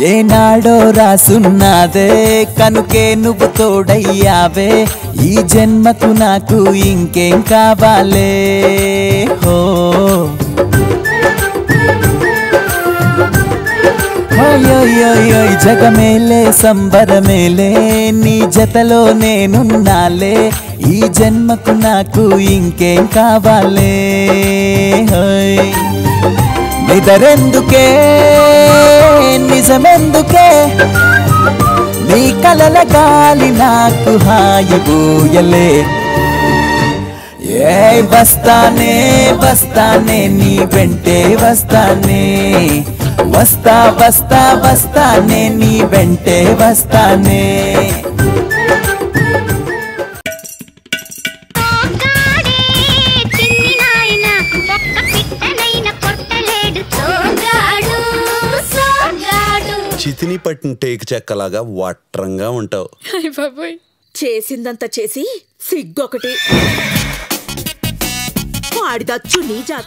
ఏనాడో రాసున్నదే కనుకే నువ్వు తోడయ్యావే ఈ జన్మకు నాకు ఇంకేం కావాలే హో జగమేలే సంబరమేలే నీ జతలో నేనున్నాలే ఈ జన్మకు నాకు ఇంకేం కావాలే నిదరెందుకే నిజమెందుకే నీ కలల గాలి నాకు హాయిపోయలే ఏ వస్తానే వస్తానే నీ వెంటే వస్తానే వస్తా వస్తా వస్తానే నీ వెంటే వస్తానే చితిని పట్టిన టేకు చెక్కలాగా వట్రంగా ఉంటావు. చేసిందంతా చేసి సిగ్గొకటి వాడిదచ్చు నీ జాతకం.